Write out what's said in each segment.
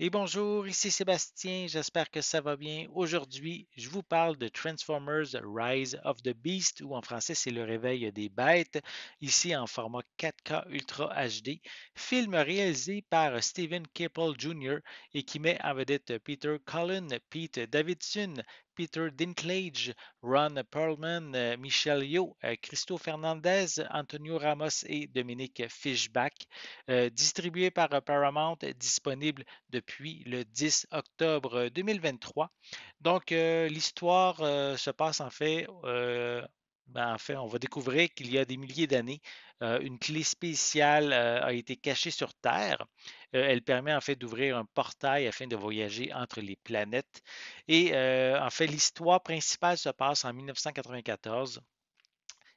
Et bonjour, ici Sébastien, j'espère que ça va bien. Aujourd'hui, je vous parle de Transformers Rise of the Beast, ou en français c'est Le Réveil des Bêtes, ici en format 4K Ultra HD, film réalisé par Stephen Caple Jr. et qui met en vedette Peter Cullen, Pete Davidson, Peter Dinklage, Ron Perlman, Michelle Yeoh, Cristo Fernandez, Antonio Ramos et Dominique Fishback. Distribué par Paramount, disponible depuis le 10 octobre 2023. Donc, l'histoire se passe en fait, on va découvrir qu'il y a des milliers d'années, une clé spéciale a été cachée sur Terre. Elle permet en fait d'ouvrir un portail afin de voyager entre les planètes. Et en fait, l'histoire principale se passe en 1994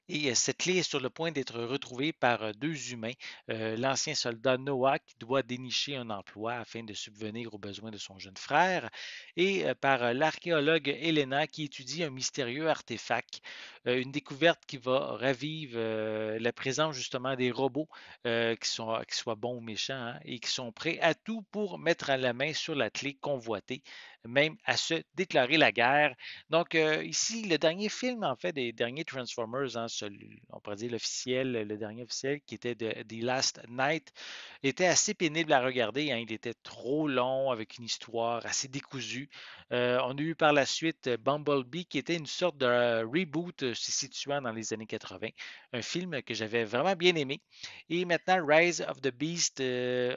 et cette clé est sur le point d'être retrouvée par deux humains, l'ancien soldat Noah qui doit dénicher un emploi afin de subvenir aux besoins de son jeune frère, et par l'archéologue Helena qui étudie un mystérieux artefact, une découverte qui va ravivre la présence justement des robots qui soient bons ou méchants, hein, et qui sont prêts à tout pour mettre à la main sur la clé convoitée, même à se déclarer la guerre. Donc, ici, le dernier film, en fait, des derniers Transformers, hein, on pourrait dire l'officiel, le dernier officiel, qui était de The Last Night, était assez pénible à regarder, hein. Il était trop long, avec une histoire assez décousue. On a eu par la suite Bumblebee, qui était une sorte de reboot se situant dans les années 80. Un film que j'avais vraiment bien aimé. Et maintenant, Rise of the Beast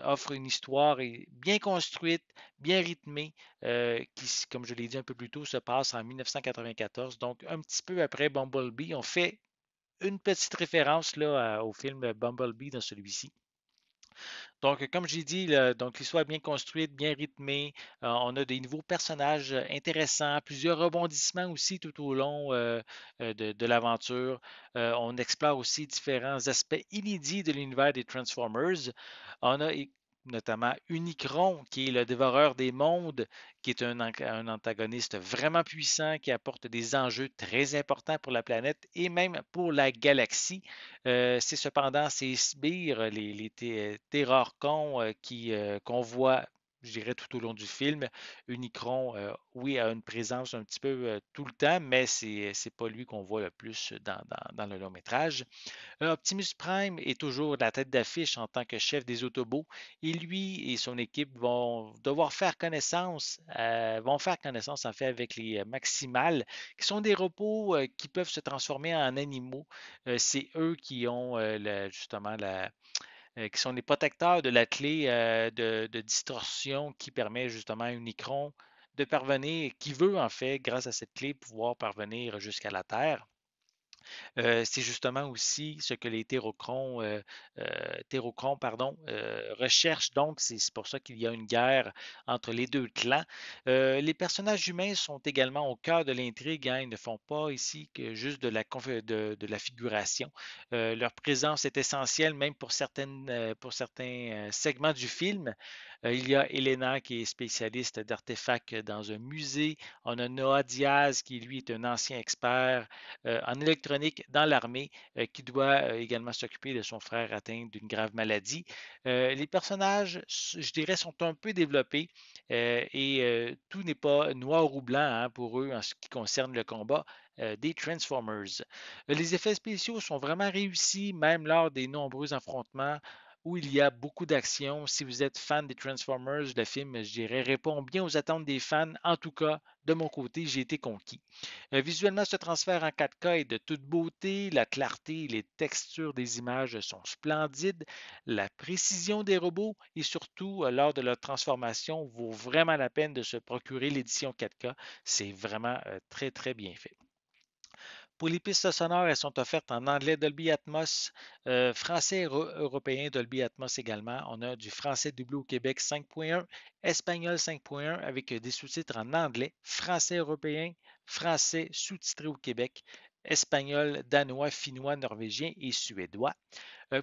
offre une histoire bien construite, bien rythmée, qui, comme je l'ai dit un peu plus tôt, se passe en 1994, donc un petit peu après Bumblebee. On fait une petite référence là, au film Bumblebee dans celui-ci. Donc, comme j'ai dit, donc l'histoire est bien construite, bien rythmée. On a des nouveaux personnages intéressants, plusieurs rebondissements aussi tout au long de l'aventure. On explore aussi différents aspects inédits de l'univers des Transformers. On a notamment Unicron, qui est le dévoreur des mondes, qui est un antagoniste vraiment puissant, qui apporte des enjeux très importants pour la planète et même pour la galaxie. C'est cependant ces sbires, les Terrorcons, qu'on voit, je dirais, tout au long du film. Unicron, oui, a une présence un petit peu tout le temps, mais c'est pas lui qu'on voit le plus dans le long métrage. Optimus Prime est toujours la tête d'affiche en tant que chef des Autobots et lui et son équipe vont faire connaissance en fait avec les Maximals, qui sont des robots qui peuvent se transformer en animaux. C'est eux qui ont justement qui sont les protecteurs de la clé de distorsion qui permet justement à Unicron de parvenir, qui veut en fait, grâce à cette clé, pouvoir parvenir jusqu'à la Terre. C'est justement aussi ce que les Térocrons, pardon, recherchent. Donc, c'est pour ça qu'il y a une guerre entre les deux clans. Les personnages humains sont également au cœur de l'intrigue, hein. Ils ne font pas ici que juste de la figuration. Leur présence est essentielle même pour certains segments du film. Il y a Elena qui est spécialiste d'artefacts dans un musée. On a Noah Diaz qui, lui, est un ancien expert en électronique dans l'armée, qui doit également s'occuper de son frère atteint d'une grave maladie. Les personnages, je dirais, sont un peu développés et tout n'est pas noir ou blanc, hein, pour eux en ce qui concerne le combat des Transformers. Les effets spéciaux sont vraiment réussis, même lors des nombreux affrontements où il y a beaucoup d'action. Si vous êtes fan des Transformers, le film, je dirais, répond bien aux attentes des fans. En tout cas, de mon côté, j'ai été conquis. Visuellement, ce transfert en 4K est de toute beauté. La clarté et les textures des images sont splendides. La précision des robots et surtout lors de leur transformation vaut vraiment la peine de se procurer l'édition 4K. C'est vraiment très, très bien fait. Pour les pistes sonores, elles sont offertes en anglais Dolby Atmos, français et européen Dolby Atmos également. On a du français doublé au Québec 5.1, espagnol 5.1 avec des sous-titres en anglais, français européen, français sous-titré au Québec, espagnol, danois, finnois, norvégien et suédois.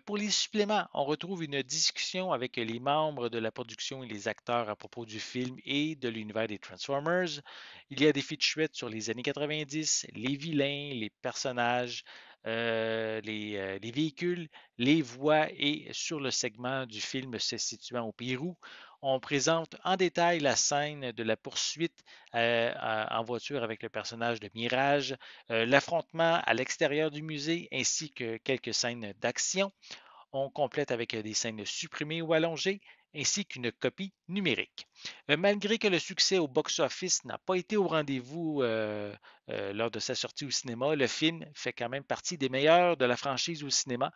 Pour les suppléments, on retrouve une discussion avec les membres de la production et les acteurs à propos du film et de l'univers des Transformers. Il y a des featurettes sur les années 90, les vilains, les personnages, les véhicules, les voix et sur le segment du film se situant au Pérou. On présente en détail la scène de la poursuite en voiture avec le personnage de Mirage, l'affrontement à l'extérieur du musée ainsi que quelques scènes d'action. On complète avec des scènes supprimées ou allongées, ainsi qu'une copie numérique. Malgré que le succès au box-office n'a pas été au rendez-vous lors de sa sortie au cinéma, le film fait quand même partie des meilleurs de la franchise au cinéma.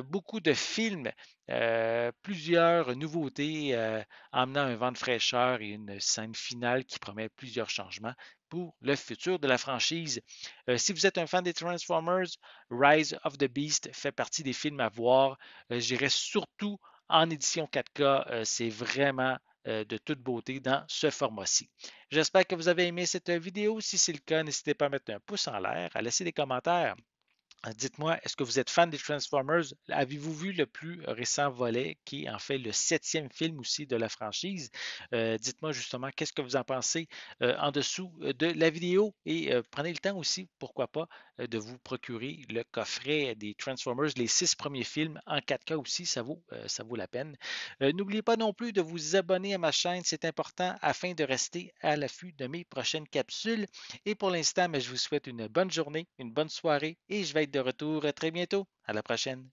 Beaucoup de films, plusieurs nouveautés emmenant un vent de fraîcheur et une scène finale qui promet plusieurs changements pour le futur de la franchise. Si vous êtes un fan des Transformers, Rise of the Beast fait partie des films à voir. J'irais surtout en édition 4K. C'est vraiment de toute beauté dans ce format-ci. J'espère que vous avez aimé cette vidéo. Si c'est le cas, n'hésitez pas à mettre un pouce en l'air, à laisser des commentaires. Dites-moi, est-ce que vous êtes fan des Transformers? Avez-vous vu le plus récent volet, qui est en fait le septième film aussi de la franchise? Dites-moi justement, qu'est-ce que vous en pensez en dessous de la vidéo et prenez le temps aussi, pourquoi pas, de vous procurer le coffret des Transformers, les 6 premiers films en 4K aussi, ça vaut la peine. N'oubliez pas non plus de vous abonner à ma chaîne, c'est important afin de rester à l'affût de mes prochaines capsules. Et pour l'instant, je vous souhaite une bonne journée, une bonne soirée et je vais être de retour très bientôt. À la prochaine.